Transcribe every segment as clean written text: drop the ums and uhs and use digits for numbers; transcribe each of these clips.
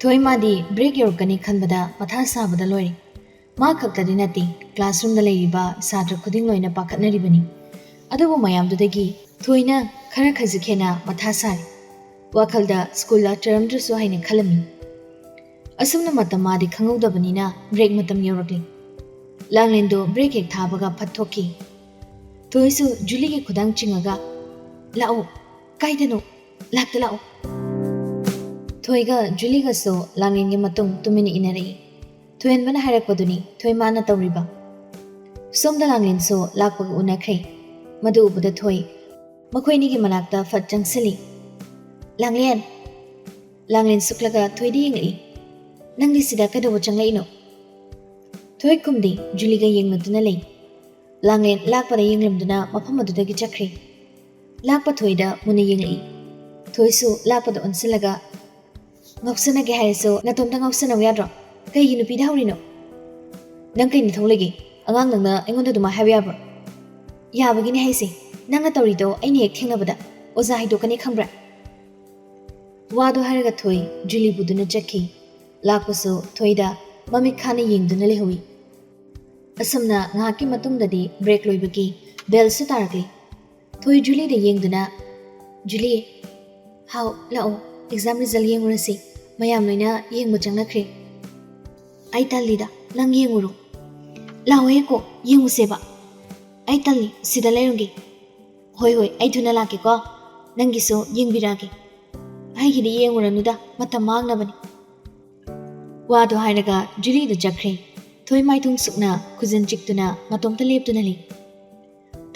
Thoi madi break yorkani khanbada matha sabada lori. Ma khaktadi nati classroom da leiriba satra khuding loina pakhatnaribani. Adubu mayamdudagi thoina khara khajikhena matha sari. Wakhalda school la charamdrusu haina khalami. Asumna matam madi khangaudabanina break matam yorokli. Langlendo break ek thabaga phathoki. Thoisu Julie ge khudang chingaga lao kaidano lakta lao. Thoiga Julie ga so langenge matung tumini inari. Thoen bana harakpaduni thoi mana tawriba. Somda langlen so lakpag unakre. Madu ubuda thoi. Makoini gi manakta fat changsili. Langlen suklaga thoi di yengi. Nangli sida kadawo changlai no. Thoi kumdi Julie ga yengnatuna lay. Langlen lakpada yenglamduna mapamadudagi chakre. Lakpa thoida muna yengi. Thoi su lakpada unsilaga Ngopsana ge haiso natomda ngopsana yadro kai yinu pida hawrino nang kai ni tholegi angang nangna aingonda duma habyabro yabagi ni haisi nangna tawrido aini ek thengnabada oza haido kani khambra wado haraga thoi Julie buduna chakhi lakpaso thoida mami khana yengduna lehui asamna ngaki matungdadi break loibagi bell su tarakli thoi Julie de yengduna Julie how lao exam result yengurasi mayam loina yengba changnakre ai talida lang yenguru lawe ko yenguseba ai tali sida lerungi hoi ai thuna lake ko nangi so yengbirage ai gidi yenguranуда matam magnabani wado hairaga Julie da jakre thoi maitung sukna khujin chiktuna matomta leptuna li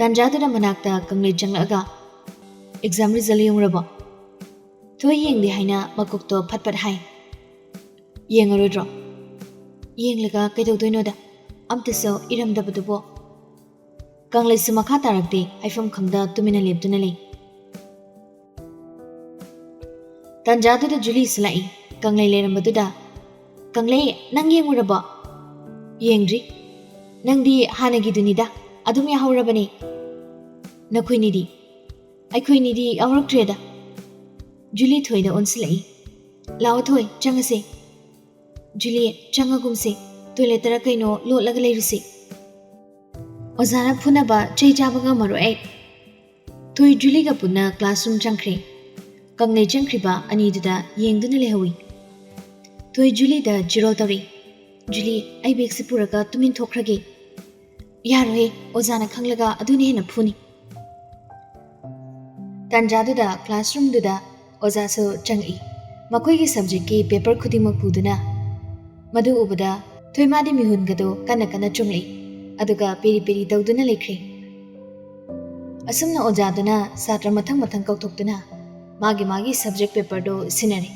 tanjadura manakta kangle changlaga exam result yenguraba Thoi yengdi haina makukto phatpat hai. Yengarodro. Yenglaga kaidogdoino da. Amtaso iramdabadubo. Kanglai sumakha tarakti haifam khangda tumina leptuna lei. Tanjaduda Julie salai. Kanglai lerambaduda. Kanglai nang yenguraba. Yengdri. Nangdi hanagidunida. Adum yahaurabani. Nakhuinidi. Aikhuinidi awraktreda. Julie thoi da onsilai. Lao thoi changase. Julie changagumse. Toilet tara kaino lotlaga leiruse. Ozana phunaba chei chabaga maro ai. Thoi Julie ga punna classroom changkre. Kangnai changkriba aniduda yengduna lehawi. Thoi Julie da jirol tawri. Julie ai bag se puraga tumin thokrage. Yarohe ozana khanglaga aduni hena phuni. Tanjaduda classroom duda Oza so changi. Makoi ki subject ki paper khudimak puduna. Madu ubada thoi madi mihun gado kana chungli. Aduga peri tawduna lekri. Asumna ojaduna satra mathang kauthokduna. Magi subject paper do sinari.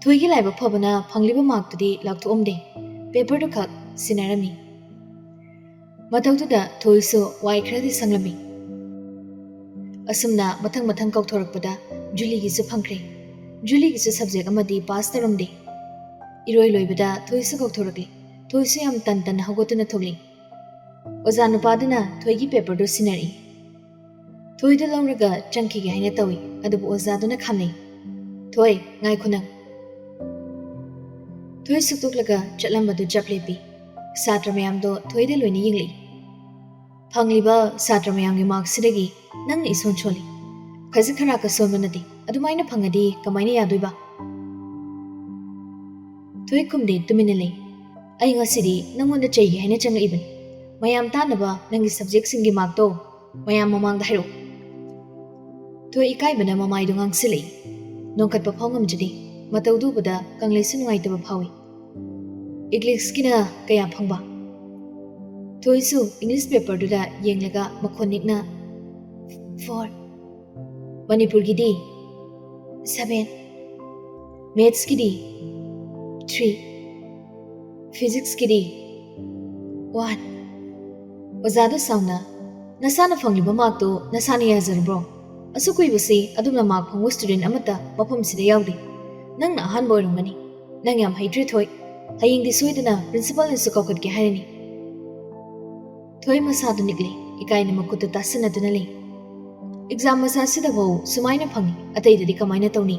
Thoi ki laiba phabana phangliba mark tudi lakthu omde. Paper do khak sinarami. Matawtuda thoi so wai khradi sanglami. Asumna mathang kauthorakpada Julie gi su phangkre. Julie gi su subject amadi pass taramde. Iroi loibada thoi su kauthorakli. Thoi su yam tan hagotuna thogli. Oza nupaduna thoi gi paper do sinari. Thoi da lauraga changki gi haina tawi. Adubu oza duna khamnei. Thoi ngai khunang. Thoi suktoklaga chatlambadu japlepi. Satra mayam do thoi da loini yingli. Phangliba satra mayam gi mark sidagi nang ison choli. Khazikara ka somanadi adumaina phangadi kamaina yadoiba Thoi kumde tuminale ai ngasidi nangonda chei haina changaibani mayam tanaba nangi subject singi mark to mayam mamangda hairo Thoi ikai bana mamai do ngangsili nongkat pa phawngam jidi matawdu bada kanglai su nungai taba phawi English kina kaya phangba Thoi su English paper duda yenglaga makhonikna 4 Manipur gidi 7 Maths gidi 3 Physics gidi 1 Ozadu sauna nasana phangliba mark to nasani yazarbro asukui busi adumna mark phangwa student amata mafam sida yawdi nangna ahan boirungani nang yam haidri thoi haying di soidana principal ni sukokot ke harini thoi masadu nikli ikaina makuta tasana dunali Exam masasida bo sumaina phangi atai dadi kamaina tawni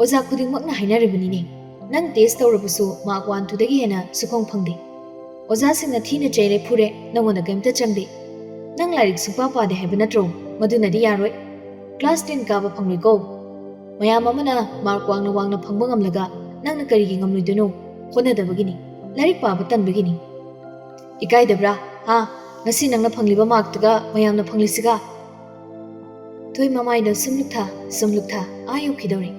oza khuding makna haina ribani ne Nang taste tawrabusu mark 1 to dagi hena sukhong phangdi. Oza singna thina chaire phure nangona kaimta changdi. Nang lairik supa pade haiba natro madunadi yaroi. Class 10 kaba phangloi ko. Mayam amana mark wangna phangba ngamlaga nangna karigi ngamloiduno honadabagini. Lairik paba tanbagini. Ikai dabra ha ngasi nangna phangliba mark tuga mayamna phanglisiga. Thoi mamai da sumluktha ayo khidori.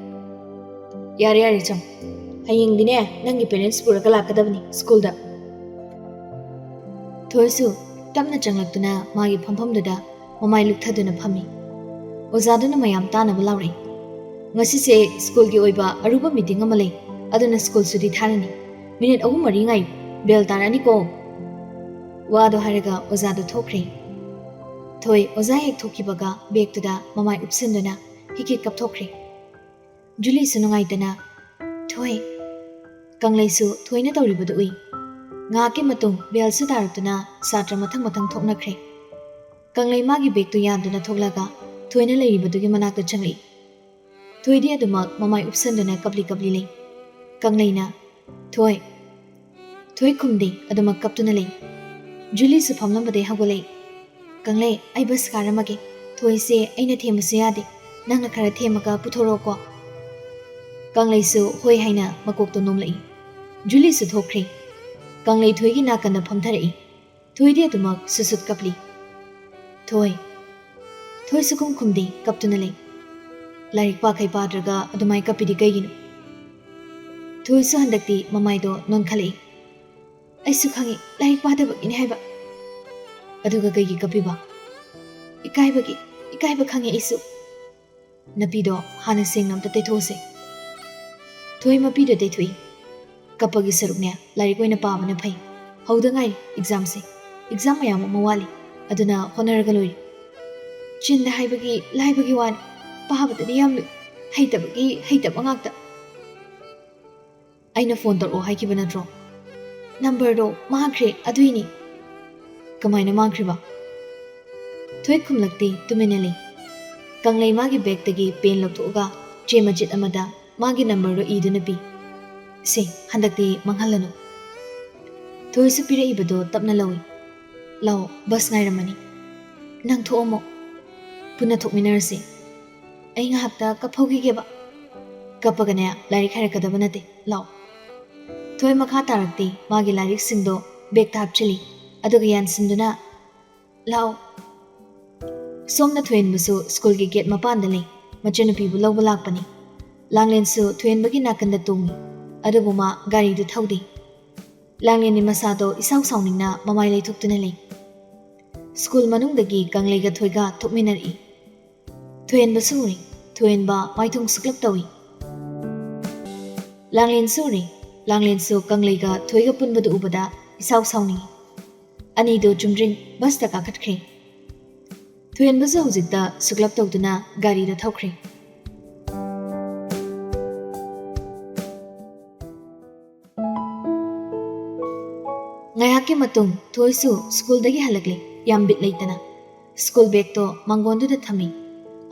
Yare cham. Hayeng dine nangi parents pura kala kadabni school da. Thoi su tamna changlaktuna magi phampham da mamai lukthaduna phami. Ozaduna mayam tana balauri. Ngasi se school gi oiba aruba meeting amale aduna school sudi tharani. Minute ahum mari ngai bell tarani ko. Wado haraga ozadu thokre. Thoi oza hek thokibaga bag tuda mamai upsinduna hiki kap thokre. Julie sunungai tana Thoi Kanglaisu thoina tawribadu ui nga ki matung bel su taratuna satra mathang thoknakre Kanglai magi bag tu yanduna thoklaga thoina leiribadu gi manakta changli Thoidi adumak mamai upsanduna kapli le Kanglaina Thoi kumdi adumak kaptuna le Julie su phamlambade hagole Kanglai ai bas karamage Thoi se aina themasu yade nangna khara themaga puthoro ko Kanglai su hoi haina makok to nomlai Julie su thokre Kanglai thoi gi nakanda phamtharai thoi de tumak susut kapli thoi su kumdi kaptuna le lairik pa khai padraga adumai kapidi kaigin thoi su handakti mamai do non khali ai su khangi lairik pa da bagini haiba aduga kaigi kapiba ikaiba khangi isu napi do hana singnam ta tethose Thoi mapi da thui kapagi saruknya lari koina pamana phai haudangai exam mayam mawali aduna honaraga loi chinda laibagi wan pahabata diyam haitaba ngakta aina phone tor o haikiba natro number do makhre aduini kamaina makhre ba Thoi khumlakti tuminali Kanglai magi bag tagi pen loktoga chemajit amada Magi number do iduna pi. Se handakti manghalanu. Thoi su pira ibado tapna lawi. Law bus ngairamani. Nang thomo. Puna thokminarase. Ai ngahakta kaphogi geba. Kapagane lairik harakadaba nate. Law. Thoi makha tarakti magi lairik singdo bag thapchili. Aduga yansinduna. Law. Somna thoin busu school gi gate mapandale. Machanapi bu lawba lakpani. Langlen su thuen bagi nakanda tungi adubuma gari du thaudi Langlen ni masado isaw sawningna mamai lei thuktuna lei School manung dagi Kanglai ga thoiga thukminari Thuen ba suri thuen ba maithung suklap tawi Langlen su Kanglai ga thoiga punbadu ubada isaw sawning ani do jumring bus ta ka khatkre Thuen ba hojikta suklap tawduna gari da thokre Ngayaki matung Thoi su school dagi halakle yam bit leitana school bag to mangondu da thami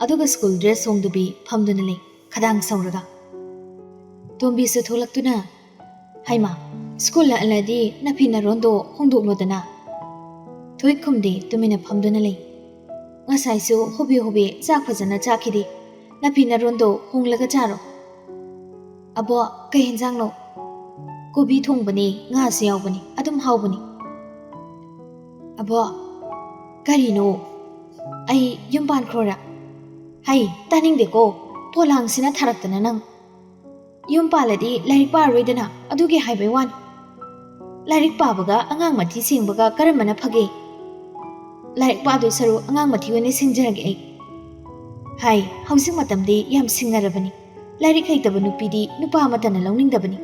aduga school dress hongdubi phamduna le khadang sauraga Tombi su tholaktuna haima school la aladi napina rondo hongdoklodana Thoi khumdi tumina phamduna le ngasai su hobi chak phajana chakhidi napina rondo honglaga charo abo kai hinjang lo Kobi thong bani nga siyaw bani adum haw bani Abo kari no ai yumban krora hai taning de ko polang sina tharaktana nang yumpaladi lairik pa roidana adugi haibai wan lairik pa baga angang mathi singbaga karamana phage lairik pa do saru angang mathi wani singjarage ai hai housing matamdi yam singarabani lairik haitaba nupidi nupa matana lawningdabani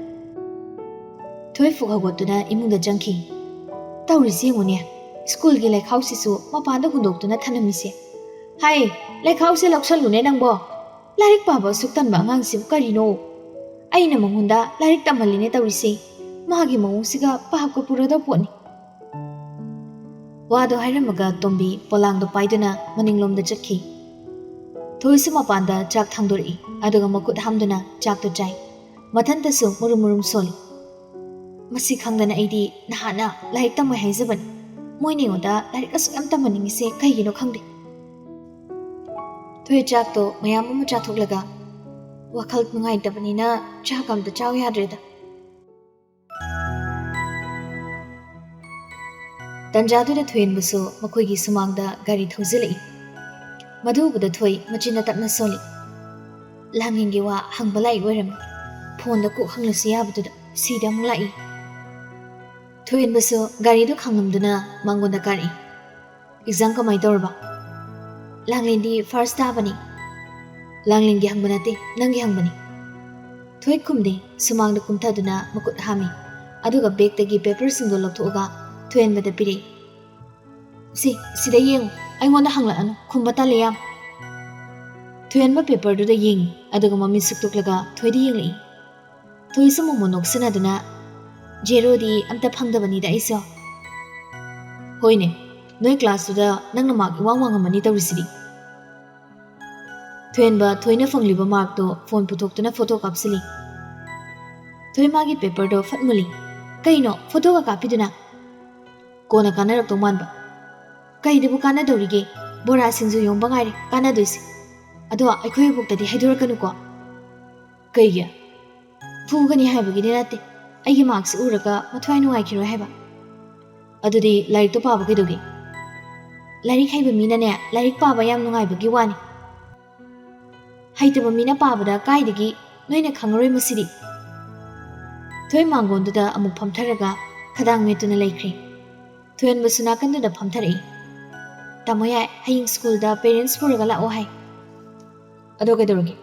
Thoi fukhagotuna imungda jangki tawrisi ngone school gi like house su mapanda hundoktuna thanamise hai like house loksalune nangbo lairik paba suktan ba ngang sim karino aina mangunda lairik tamhaline tawrise magi mawsiga pahakko purada poni wado hairamaga tombi polangdo paiduna maninglomda chakhi Thoi su mapanda chak thangdori aduga makut hamduna chak to chai ꯃꯊꯟꯇꯁꯨ ꯃꯨꯔꯨꯝ ꯃꯨꯔꯨꯝ ꯁꯣꯜꯂꯤ ꯃꯁꯤ ꯈꯪꯗꯅ ꯑꯩꯗꯤ ꯅꯍꯥꯟꯅ ꯂꯥꯏꯔꯤꯛ ꯇꯝꯃꯣꯏ ꯍꯥꯏꯖꯕꯅꯤ ꯃꯣꯏꯅ ꯑꯩꯉꯣꯟꯗ ꯂꯥꯏꯔꯤꯛ ꯑꯁꯨꯛ ꯌꯥꯝ ꯇꯝꯍꯟꯅꯤꯡꯉꯤꯁꯦ ꯀꯩꯒꯤꯅꯣ ꯈꯪꯗꯦ ꯊꯣꯏ ꯆꯥꯛꯇꯣ ꯃꯌꯥꯝ ꯑꯃ ꯆꯥꯊꯣꯛꯂꯒ ꯋꯥꯈꯜ ꯅꯨꯡꯉꯥꯏꯇꯕꯅꯤꯅ ꯆꯥꯛ ꯑꯝꯇ ꯆꯥꯎ ꯌꯥꯗ꯭ꯔꯦꯗ ꯇꯟꯖꯥꯗꯨꯗ ꯊꯣꯏꯍꯟꯕꯁꯨ ꯃꯈꯣꯏꯒꯤ ꯁꯨꯃꯥꯡꯗ ꯒꯥꯔꯤ ꯊꯧꯖꯤꯜꯂꯛꯏ ꯃꯗꯨ ꯎꯕꯗ ꯊꯣꯏ ꯃꯆꯤꯟꯅ ꯇꯞꯅ ꯁꯣꯜꯂꯤ ꯂꯥꯡꯂꯦꯟꯒꯤ ꯋꯥ ꯍꯪꯕ ꯂꯥꯛꯏ ꯑꯣꯏꯔꯝꯃꯤ ꯐꯣꯟꯗ ꯀꯣꯛ ꯍꯪꯂꯁꯨ ꯌꯥꯕꯗꯨꯗ ꯁꯤꯗ ꯑꯃꯨꯛ ꯂꯥꯛꯏ ꯊꯣꯏꯍꯟꯕꯁꯨ ꯒꯥꯔꯤꯗꯨ ꯈꯪꯂꯝꯗꯨꯅ ꯃꯉꯣꯟꯗ ꯀꯥꯔꯛꯏ ꯑꯦꯛꯖꯥꯝ ꯀꯃꯥꯏ ꯇꯧꯔꯕ ꯂꯥꯡꯂꯦꯟꯗꯤ ꯐꯥꯔꯁ ꯇꯥꯕꯅꯤ ꯂꯥꯡꯂꯦꯟꯒꯤ ꯍꯪꯕ ꯅꯠꯇꯦ ꯅꯪꯒꯤ ꯍꯪꯕꯅꯤ ꯊꯣꯏ ꯈꯨꯝꯗꯦ ꯁꯨꯃꯥꯡꯗ ꯀꯨꯝꯊꯗꯨꯅ ꯃꯈꯨꯠ ꯍꯥꯝꯃꯤ ꯑꯗꯨꯒ ꯕꯦꯒꯇꯒꯤ ꯄꯦꯄꯔꯁꯤꯡꯗꯣ ꯂꯧꯊꯣꯛꯑꯒ ꯊꯣꯏꯍꯟꯕꯗ ꯄꯤꯔꯛꯏ ꯁꯤꯗ ꯌꯦꯡꯉꯨ ꯑꯩꯉꯣꯟꯗ ꯍꯪꯂꯛꯑꯅꯨ ꯈꯨꯝꯕ ꯇꯜꯂꯦ ꯌꯥꯝ ꯊꯣꯏꯍꯟꯕ ꯄꯦꯄꯔꯗꯨꯗ ꯌꯦꯡꯉꯤ ꯑꯗꯨꯒ ꯃꯃꯤꯠ ꯁꯨꯛꯇꯣꯛꯂꯒ ꯊꯣꯏꯗ ꯌꯦꯡꯂꯛꯏ ꯊꯣꯏꯁꯨ ꯃꯣꯃꯣ ꯅꯣꯛꯁꯤꯟꯅꯗꯨꯅ ꯖꯦꯔꯣꯗꯤ ꯑꯝꯇ ꯐꯪꯗꯕꯅꯤꯗ ꯑꯩꯁꯨ ꯍꯣꯏꯅꯦ ꯅꯣꯏ ꯀ꯭ꯂꯥꯁꯇꯨꯗ ꯅꯪꯅ ꯃꯥꯔꯛ ꯏꯋꯥꯡ ꯋꯥꯡꯉꯝꯃꯅꯤ ꯇꯧꯔꯤꯁꯤꯗꯤ ꯊꯣꯏꯍꯟꯕ ꯊꯣꯏꯅ ꯐꯪꯂꯤꯕ ꯃꯥꯔꯛꯇꯣ ꯐꯣꯟ ꯄꯨꯊꯣꯛꯇꯨꯅ ꯐꯣꯇꯣ ꯀꯥꯞꯁꯤꯜꯂꯤ ꯊꯣꯏ ꯃꯥꯒꯤ ꯄꯦꯄꯔꯗꯣ ꯐꯠ ꯃꯨꯜꯂꯤ ꯀꯩꯅꯣ ꯐꯣꯇꯣꯒ ꯀꯥꯞꯄꯤꯗꯨꯅ ꯀꯣꯟꯅ ꯀꯥꯟꯅꯔꯛꯇꯧ ꯃꯥꯟꯕ ꯀꯩꯗꯕꯨ ꯀꯥꯟꯅꯗꯧꯔꯤꯒꯦ ꯕꯣꯔꯥ ꯁꯤꯡꯖꯨ ꯌꯣꯟꯕ ꯉꯥꯏꯔꯦ ꯀꯥꯟꯅꯗꯣꯏꯁꯦ ꯑꯗꯣ ꯑꯩꯈꯣꯏ ꯑꯕꯣꯛꯇꯗꯤ ꯍꯥꯏꯗꯣꯔꯛꯀꯅꯨꯀꯣ ꯀꯩꯒꯤ ꯐꯨꯒꯅꯤ ꯍꯥꯏꯕꯒꯤꯗꯤ ꯅꯠꯇꯦ ꯑꯩꯒꯤ ꯃꯥꯔꯛꯁꯤ ꯎꯔꯒ ꯃꯊ꯭ꯋꯥꯏ ꯅꯨꯡꯉꯥꯏꯈꯤꯔꯣꯏ ꯍꯥꯏꯕ ꯑꯗꯨꯗꯤ ꯂꯥꯏꯔꯤꯛꯇꯣ ꯄꯥꯕ ꯀꯩꯗꯧꯒꯦ ꯂꯥꯏꯔꯤꯛ ꯍꯩꯕ ꯃꯤꯅꯅꯦ ꯂꯥꯏꯔꯤꯛ ꯄꯥꯕ ꯌꯥꯝ ꯅꯨꯡꯉꯥꯏꯕꯒꯤ ꯋꯥꯅꯤ ꯍꯩꯇꯕ ꯃꯤꯅ ꯄꯥꯕꯗ ꯀꯥꯏꯗꯒꯤ ꯅꯣꯏꯅ ꯈꯪꯉꯔꯣꯏ ꯃꯁꯤꯗꯤ ꯊꯣꯏ ꯃꯥꯡꯒꯣꯟꯗꯨꯗ ꯑꯃꯨꯛ ꯐꯝꯊꯔꯒ ꯈꯗꯥꯡ ꯃꯦꯠꯇꯨꯅ ꯂꯩꯈ꯭ꯔꯦ ꯊꯣꯏꯍꯟꯕꯁꯨ ꯅꯥꯀꯟꯗꯨꯗ ꯐꯝꯊꯔꯛꯏ ꯇꯥꯃꯣ ꯌꯥꯏ ꯍꯌꯦꯡ ꯁ꯭ꯀꯨꯜꯗ ꯄꯦꯔꯦꯟꯁ ꯄꯨꯔꯒ ꯂꯥꯛꯑꯣ ꯍꯥꯏ ꯑꯗꯣ ꯀꯩꯗꯧꯔꯒꯦ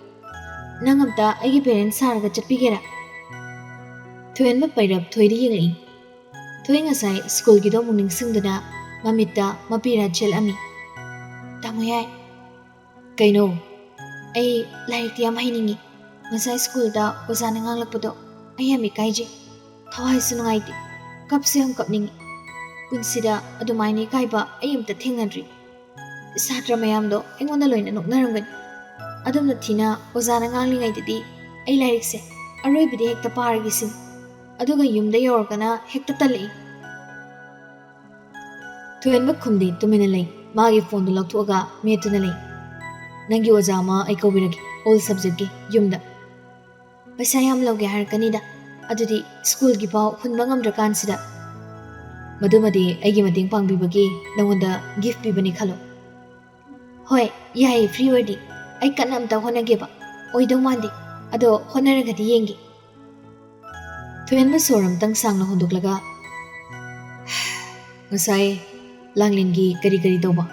ꯅꯪ ꯑꯝꯇ ꯑꯩꯒꯤ ꯄꯦꯔꯦꯟꯁ ꯁꯥꯔꯒ ꯆꯠꯄꯤꯒꯦꯔꯥ ꯊꯣꯏꯍꯟꯕ ꯄꯩꯔꯞ ꯊꯣꯏꯗ ꯌꯦꯡꯂꯛꯏ ꯊꯣꯏ ꯉꯁꯥꯏ ꯁ꯭ꯀꯨꯜꯒꯤꯗꯣ ꯑꯃꯨꯛ ꯅꯤꯡꯁꯤꯡꯗꯨꯅ ꯃꯃꯤꯠꯇ ꯃꯄꯤꯔꯥ ꯆꯦꯜꯂꯝꯃꯤ ꯇꯥꯃꯣ ꯌꯥꯏ ꯀꯩꯅꯣ ꯑꯩ ꯂꯥꯏꯔꯤꯛꯇꯤ ꯌꯥꯝ ꯍꯩꯅꯤꯡꯉꯤ ꯉꯁꯥꯏ ꯁ꯭ꯀꯨꯜꯗ ꯑꯣꯖꯥꯅ ꯉꯥꯡꯂꯛꯄꯗꯣ ꯑꯩ ꯌꯥꯝ ꯏꯀꯥꯏꯖꯩ ꯊꯋꯥꯏꯁꯨ ꯅꯨꯡꯉꯥꯏꯇꯦ ꯀꯞꯁꯨ ꯌꯥꯝ ꯀꯞꯅꯤꯡꯉꯤ ꯄꯨꯟꯁꯤꯗ ꯑꯗꯨꯃꯥꯏꯅ ꯏꯀꯥꯏꯕ ꯑꯩ ꯑꯝꯇ ꯊꯦꯡꯅꯗ꯭ꯔꯤ ꯁꯥꯇ꯭ꯔ ꯃꯌꯥꯝꯗꯣ ꯑꯩꯉꯣꯟꯗ ꯂꯣꯏꯅ ꯅꯣꯛꯅꯔꯝꯒꯅꯤ ꯑꯗꯨꯝꯅ ꯊꯤꯅ ꯑꯣꯖꯥꯅ ꯉꯥꯡꯂꯤꯉꯩꯗꯗꯤ ꯑꯩ ꯂꯥꯏꯔꯤꯛꯁꯦ ꯑꯔꯣꯏꯕꯗꯤ ꯍꯦꯛꯇ ꯄꯥꯔꯒꯦ ꯁꯤꯅꯤ ꯑꯗꯨꯒ ꯌꯨꯝꯗ ꯌꯧꯔꯒꯅ ꯍꯦꯛꯇ ꯇꯜꯂꯛꯏ ꯊꯣꯏꯍꯟꯕ ꯈꯨꯝꯗꯦ ꯇꯨꯃꯤꯟꯅ ꯂꯩ ꯃꯥꯒꯤ ꯐꯣꯟꯗꯨ ꯂꯧꯊꯣꯛꯑꯒ ꯃꯦꯠꯇꯨꯅ ꯂꯩ ꯅꯪꯒꯤ ꯑꯣꯖꯥ ꯑꯃ ꯑꯩ ꯀꯧꯕꯤꯔꯒꯦ ꯑꯣꯜ ꯁꯕꯖꯦꯛꯀꯤ ꯌꯨꯝꯗ ꯄꯩꯁꯥ ꯌꯥꯝ ꯂꯧꯒꯦ ꯍꯥꯏꯔꯛꯀꯅꯤꯗ ꯑꯗꯨꯗꯤ ꯁ꯭ꯀꯨꯜꯒꯤ ꯐꯥꯎ ꯍꯨꯟꯕ ꯉꯝꯗ꯭ꯔꯀꯥꯟꯁꯤꯗ ꯃꯗꯨꯃꯗꯤ ꯑꯩꯒꯤ ꯃꯇꯦꯡ ꯄꯥꯡꯕꯤꯕꯒꯤ ꯅꯉꯣꯟꯗ ꯒꯤꯐꯠ ꯄꯤꯕꯅꯤ ꯈꯜꯂꯣ ꯍꯣꯏ ꯌꯥꯏꯌꯦ ꯐ꯭ꯔꯤ ꯑꯣꯏꯔꯗꯤ ꯑꯩ ꯀꯟꯅ ꯑꯝꯇ ꯍꯣꯠꯅꯒꯦꯕ ꯑꯣꯏꯗꯧ ꯃꯥꯟꯗꯦ ꯑꯗꯣ ꯍꯣꯠꯅꯔꯒꯗꯤ ꯌꯦꯡꯒꯦ ꯊꯣꯏꯍꯟꯕ ꯁꯣꯔ ꯑꯃꯇꯪ ꯁꯥꯡꯅ ꯍꯣꯟꯗꯣꯛꯂꯒ ꯉꯁꯥꯏ ꯂꯥꯡꯂꯦꯟꯒꯤ ꯀꯔꯤ ꯇꯧꯕ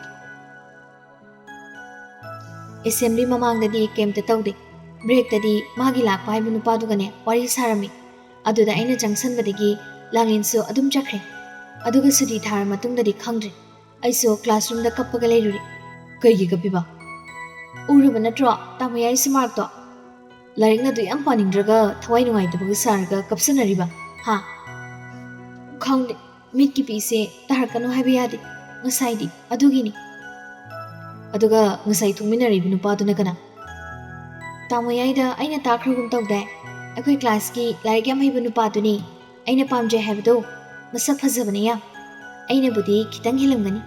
ꯑꯦꯁꯦꯝꯕ꯭ꯂꯤ ꯃꯃꯥꯡꯗꯗꯤ ꯀꯩꯝꯇ ꯇꯧꯗꯦ ꯕ꯭ꯔꯦꯛꯇꯗꯤ ꯃꯥꯒꯤ ꯂꯥꯛꯄ ꯍꯥꯏꯕ ꯅꯨꯄꯥꯗꯨꯒꯅꯦ ꯋꯥꯔꯤ ꯁꯥꯔꯝꯃꯤ ꯑꯗꯨꯗ ꯑꯩꯅ ꯆꯪꯁꯟꯕꯗꯒꯤ ꯂꯥꯡꯂꯦꯟꯁꯨ ꯑꯗꯨꯝ ꯆꯠꯈ꯭ꯔꯦ ꯑꯗꯨꯒ ꯁꯨꯇꯤ ꯊꯥꯔ ꯃꯇꯨꯡꯗꯗꯤ ꯈꯪꯗ꯭ꯔꯦ ꯑꯩꯁꯨ ꯀ꯭ꯂꯥꯁꯔꯨꯝꯗ ꯀꯞꯄꯒ ꯂꯩꯔꯨꯔꯦ ꯀꯩꯒꯤ ꯀꯞꯄꯤꯕ ꯎꯔꯕ ꯅꯠꯇ꯭ꯔꯣ ꯇꯥꯃꯣ ꯌꯥꯏꯁꯨ ꯃꯥꯔꯛꯇꯣ ꯂꯥꯏꯔꯤꯛꯅꯗꯨ ꯌꯥꯝ ꯄꯥꯅꯤꯡꯗ꯭ꯔꯒ ꯊꯋꯥꯏ ꯅꯨꯡꯉꯥꯏꯇꯕꯒ ꯁꯥꯔꯒ ꯀꯞꯁꯟꯅꯔꯤꯕ ꯍꯥ ꯈꯪꯗꯦ ꯃꯤꯠꯀꯤ ꯄꯤꯁꯦ ꯇꯥꯔꯛꯀꯅꯨ ꯍꯥꯏꯕ ꯌꯥꯗꯦ ꯉꯁꯥꯏꯗꯤ ꯑꯗꯨꯒꯤꯅꯤ ꯑꯗꯨꯒ ꯉꯁꯥꯏ ꯊꯣꯛꯃꯤꯟꯅꯔꯤꯕ ꯅꯨꯄꯥꯗꯨꯅ ꯀꯅꯥ ꯇꯥꯃꯣ ꯌꯥꯏꯗ ꯑꯩꯅ ꯇꯥꯈ꯭ꯔꯒꯨꯝ ꯇꯧꯗꯥꯏ ꯑꯩꯈꯣꯏ ꯀ꯭ꯂꯥꯁꯀꯤ ꯂꯥꯏꯔꯤꯛ ꯌꯥꯝ ꯍꯩꯕ ꯅꯨꯄꯥꯗꯨꯅꯤ ꯑꯩꯅ ꯄꯥꯝꯖꯩ ꯍꯥꯏꯕꯗꯣ ꯃꯁꯛ ꯐꯖꯕꯅꯦ ꯌꯥꯝ ꯑꯩꯅꯕꯨꯗꯤ ꯈꯤꯇꯪ ꯍꯦꯜꯂꯝꯒꯅꯤ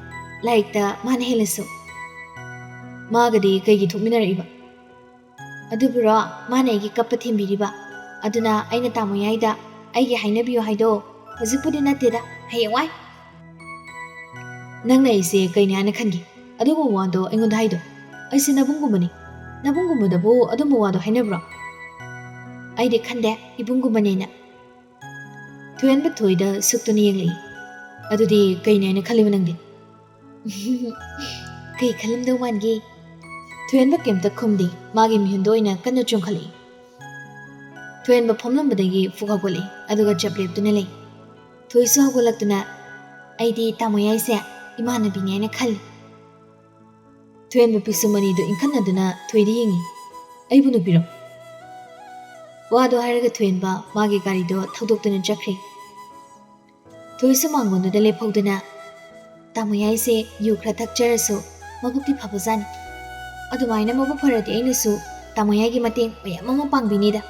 ꯂꯥꯏꯔꯤꯛꯇ ꯃꯥꯅ ꯍꯦꯜꯂꯁꯨ ꯃꯥꯒꯗꯤ ꯀꯩꯒꯤ ꯊꯣꯛꯃꯤꯟꯅꯔꯛꯏꯕ ꯑꯗꯨꯕꯨꯔꯣ ꯃꯥꯅ ꯑꯩꯒꯤ ꯀꯞꯄ ꯊꯦꯝꯕꯤꯔꯤꯕ ꯑꯗꯨꯅ ꯑꯩꯅ ꯇꯥꯃꯣ ꯌꯥꯏꯗ ꯑꯩꯒꯤ ꯍꯥꯏꯅꯕꯤꯌꯨ ꯍꯥꯏꯗꯣ ꯍꯧꯖꯤꯛꯄꯨꯗꯤ ꯅꯠꯇꯦꯗ ꯍꯌꯦꯡꯋꯥꯏ ꯅꯪꯅ ꯑꯩꯁꯦ ꯀꯩꯅꯤ ꯍꯥꯏꯅ ꯈꯟꯒꯦ ꯑꯗꯨꯒꯨꯝꯕ ꯋꯥꯗꯣ ꯑꯩꯉꯣꯟꯗ ꯍꯥꯏꯗꯣ ꯑꯩꯁꯦ ꯅꯕꯨꯡꯒꯨꯝꯕꯅꯤ ꯅꯕꯨꯡꯒꯨꯝꯕꯗꯕꯨ ꯑꯗꯨꯝꯕ ꯋꯥꯗꯣ ꯍꯥꯏꯅꯕ꯭ꯔꯣ ꯑꯩꯗꯤ ꯈꯟꯗꯦ ꯏꯕꯨꯡꯒꯨꯝꯕꯅꯦꯅ ꯊꯣꯏꯍꯟꯕ ꯊꯣꯏꯗ ꯁꯨꯛꯇꯨꯅ ꯌꯦꯡꯂꯛꯏ ꯑꯗꯨꯗꯤ ꯀꯩꯅꯤ ꯍꯥꯏꯅ ꯈꯜꯂꯤꯕ ꯅꯪꯗꯤ ꯀꯩ ꯈꯜꯂꯝꯗꯧ ꯃꯥꯟꯒꯦ ꯊꯣꯏꯍꯟꯕ ꯀꯩꯝꯇ ꯈꯨꯝꯗꯦ ꯃꯥꯒꯤ ꯃꯤꯍꯨꯟꯗꯣ ꯑꯣꯏꯅ ꯀꯟꯅ ꯆꯣꯡꯈꯠꯂꯛꯏ ꯊꯣꯏꯍꯟꯕ ꯐꯝꯂꯝꯕꯗꯒꯤ ꯐꯨꯛ ꯍꯧꯒꯠꯂꯛꯏ ꯑꯗꯨꯒ ꯆꯞ ꯂꯦꯞꯇꯨꯅ ꯂꯩ ꯊꯣꯏꯁꯨ ꯍꯧꯒꯠꯂꯛꯇꯨꯅ ꯑꯩꯗꯤ ꯇꯥꯃꯣ ꯌꯥꯏꯁꯦ ꯏꯃꯥꯟꯅꯕꯤꯅꯤ ꯍꯥꯏꯅ ꯈꯜꯂꯤ ꯊꯣꯏꯍꯟꯕ ꯄꯤꯁꯨꯝ ꯑꯅꯤꯗꯨ ꯏꯟꯈꯠꯅꯗꯨꯅ ꯊꯣꯏꯗ ꯌꯦꯡꯉꯤ ꯑꯩꯕꯨ ꯅꯨꯄꯤꯔꯣ ꯋꯥꯗꯣ ꯍꯥꯏꯔꯒ ꯊꯣꯏꯍꯟꯕ ꯃꯥꯒꯤ ꯒꯥꯔꯤꯗꯣ ꯊꯧꯗꯣꯛꯇꯨꯅ ꯆꯠꯈ꯭ꯔꯦ ꯊꯣꯏꯁꯨ ꯃꯥꯡꯒꯣꯟꯗꯨꯗ ꯂꯦꯞꯍꯧꯗꯨꯅ ꯇꯥꯃꯣ ꯌꯥꯏꯁꯦ ꯌꯨ ꯈꯔ ꯊꯛꯆꯔꯁꯨ ꯃꯕꯨꯛꯇꯤ ꯐꯕꯖꯥꯠꯅꯤ ꯑꯗꯨꯃꯥꯏꯅ ꯃꯕꯨꯛ ꯐꯔꯗꯤ ꯑꯩꯅꯁꯨ ꯇꯥꯃꯣ ꯌꯥꯏꯒꯤ ꯃꯇꯦꯡ ꯃꯌꯥꯝ ꯑꯃ ꯄꯥꯡꯕꯤꯅꯤꯗ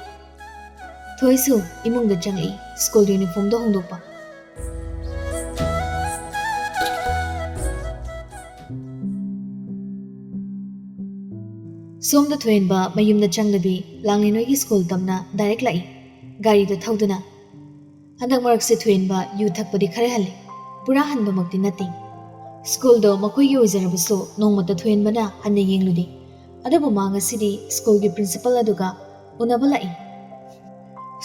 Thoisu imungda changli school uniform do hongdokpa. Somda thoinba mayumda changlabi langlinoi school tamna direct lai gari da thauduna. Handak marak se thoinba yu thakpadi khare halle pura hanba makti nati. School do makoi gi ozarabaso nongmata thoinbana hanne yengludi. Adabu manga sidi school gi principal aduga unaba lai.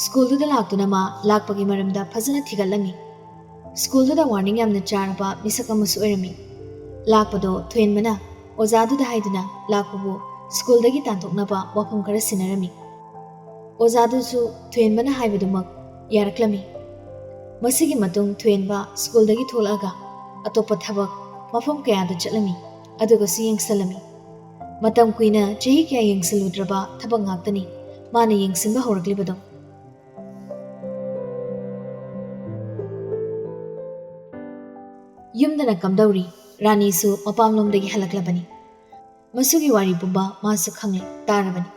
School da laktuna ma lakpagi maramda phajana thigalami. School da warning yamna charaba misaka musu erami. Lakpado thoinbana ozadu da haiduna lakpabu school dagi tantoknaba wafam kara sinarami. Ozadu su thoinbana haibadumak yaraklami. Masigi matung thoinba school dagi tholaga atopa thabak mafam kayada chatlami aduga su yengsalami. Matam kuina chahi kaya yengsaludraba thabak ngaktani mana yengsinba horaklibado. Yumdana kamdauri Rani su mapamlomdagi halaklabani. Masugi wari pumba masu khangle tarabani.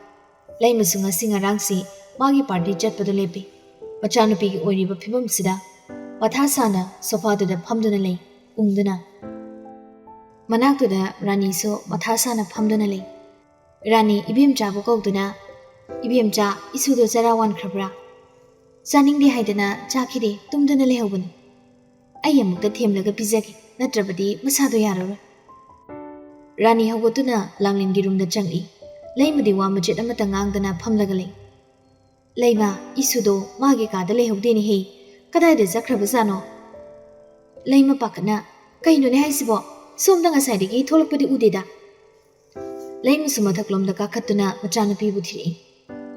Lai masu ngasi ngarangsi magi party chatpado lepi. Machanupi gi oiriba phibam sida mathasana sofadada phamduna lei ungduna. Manaktuda Rani su mathasana phamduna lei. Rani ibim cha bu kauduna ibim cha isudo jarawan khrabra. Chaningdi haidana chakhide tumduna lehobani. Ai amukta themlaga pizaki natrabadi masado yararo. Rani hawatuna langlingi roomda changli. Laimadi wa majit amata ngangdana phamlaga lei. Laima isudo magi kada lehobdeni hei kadai zakrabazano. Laima pakana kaino ne haisibo somda ngasaidigi tholakpadi udeda. Laima su mathaklomda kakhatuna machanupi buthiri.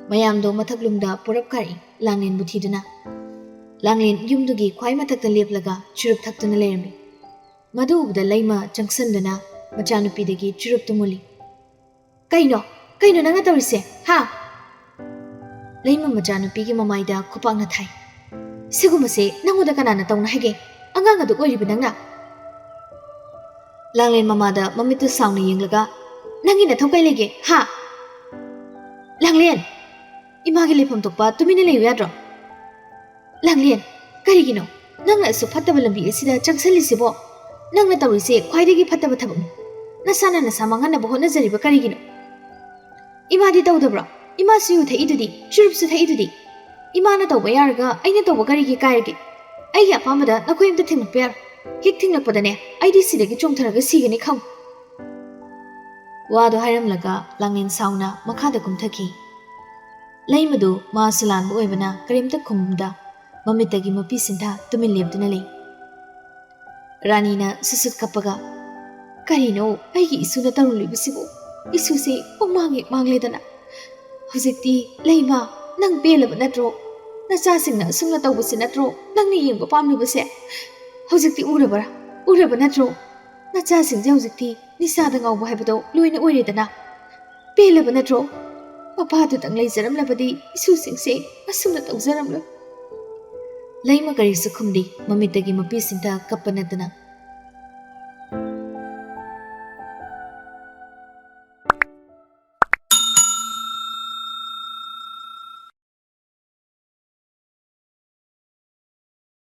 Mayamdo mathaklomda porapkari langlin buthiduna. Langlin yumdugi khwai mathakta leplaga churup thaktuna lerami. Madu ubda laima changsandana machanupidagi churup tumuli. Kaino nanga tawrise ha. Laima machanupigi mamaida khupangna thai. Sigumase nangoda kanana tawna hage angang adu oiriba nangna. Langlin mamada mamitu saungna yenglaga nangina thongkai lege ha. Langlin imagi lefam tokpa tumina leyu yadro. Langlin karigino nangna su phattaba lambi asida changsalisibo nangna tawrise khwaidagi phattaba thabakni. Nasana nasamangana bahona zariba karigino. Imadi tawdabra ima siyu thaidudi churupsu thaidudi. Imana tawba yarga aina tawba karigi kairge. Ai apamada nakhoi amta thingnak pyar. Hik thinglakpadane aidi sidagi chongtharaga sigani khang. Wado hairamlaga langin sauna makhada kumthaki. Laimadu maasalan oibana karimta khumda mamitagi mapi sintha tumin lepduna lei. Ranina susut kapaga karino aigi isuna tarulibisibu isuse pangmangi mangledana. Hujikti laima nang belaba natro nachasingna sumna tawbasi natro nangni yengba pamlibase. Hujikti uraba natro nachasingje hujikti nisada ngawba haibado loina oiredana. Belaba natro mapadu tang leijaramlabadi isusingse asumna tawjaramla. Laima karisu khumdi mamitagi mapi sintha kappanatana